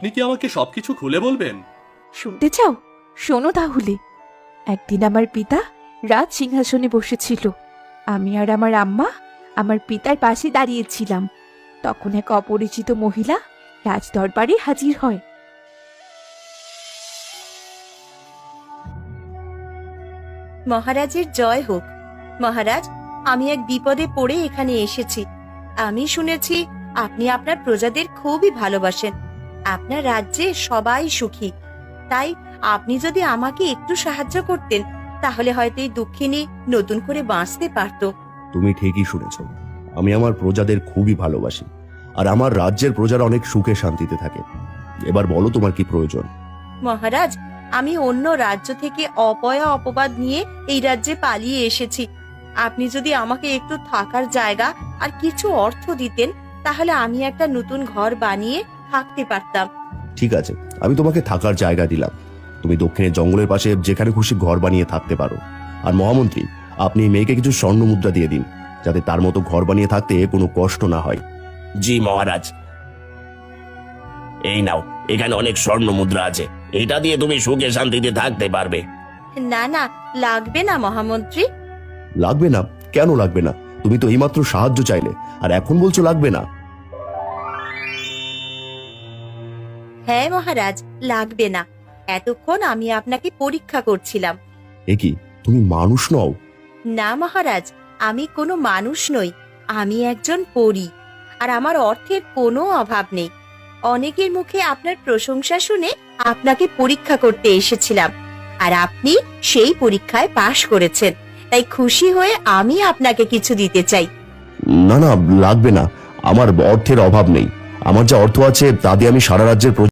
আপনি কি আমাকে সবকিছু খুলে বলবেন? শুনতে চাও? শোনো তাহলে। একদিন আমার পিতা রাজ সিংহাসনে বসেছিল। আমি আর আমার আম্মা আমার পিতার পাশে দাঁড়িয়েছিলাম। তখন এক অপরিচিত মহিলা রাজ দরবারে হাজির হয়। মহারাজের জয় হোক। মহারাজ, আমি এক বিপদে পড়ে এখানে এসেছি। আমি শুনেছি আপনি আপনার প্রজাদের খুবই ভালোবাসেন। আপনার রাজ্যে সবাই সুখী। তাই আপনি যদি আমাকে একটু সাহায্য করতেন, তাহলে হয়তো এই দুঃখিনী নতুন করে বাঁচতে পারত। তুমি ঠিকই শুনেছ, আমি আমার প্রজাদের খুবই ভালোবাসি, আর আমার রাজ্যের প্রজারা অনেক সুখে শান্তিতে থাকে। এবার বলো তোমার কি প্রয়োজন? মহারাজ, আমি অন্য রাজ্য থেকে অপয়া অপবাদ নিয়ে এই রাজ্যে পালিয়ে এসেছি। আপনি যদি আমাকে একটু থাকার জায়গা আর কিছু অর্থ দিতেন, তাহলে আমি একটা নতুন ঘর বানিয়ে থাকতে পারতাম। ঠিক আছে, আমি তোমাকে থাকার জায়গা দিলাম। তুমি দক্ষিণের জঙ্গলের পাশে যেখানে খুশি ঘর বানিয়ে থাকতে পারো। আর মহামন্ত্রী, আপনি মেয়েকে কিছু স্বর্ণ মুদ্রা দিয়ে দিন, যাতে তার মতো ঘর বানিয়ে থাকতে কোনো কষ্ট না হয়। জি মহারাজ, এই নাও, এখানে অনেক স্বর্ণ মুদ্রা আছে। এটা দিয়ে তুমি সুখে শান্তিতে থাকতে পারবে। না না, লাগবে না মহামন্ত্রী। লাগবে না? কেন লাগবে না? তুমি তো এইমাত্র সাহায্য চাইলে, আর এখন বলছো লাগবে না? হ্যাঁ মহারাজ, লাগবে না। এতক্ষণ আমি আপনাকে পরীক্ষা করছিলাম। এ কি, তুমি মানুষ নও? না মহারাজ, আমি কোনো মানুষ নই। আমি একজন পরী, আর আমার অর্থের কোনো অভাব নেই। অনেকের মুখে আপনার প্রশংসা শুনে আপনাকে পরীক্ষা করতে এসেছিলাম, আর আপনি সেই পরীক্ষায় পাশ করেছেন। তাই খুশি হয়ে আমি আপনাকে কিছু দিতে চাই। না না, লাগবে না। আমার অর্থের অভাব নেই। আমার যা অর্থ আছে তা দিয়ে আমি সারা রাজ্যের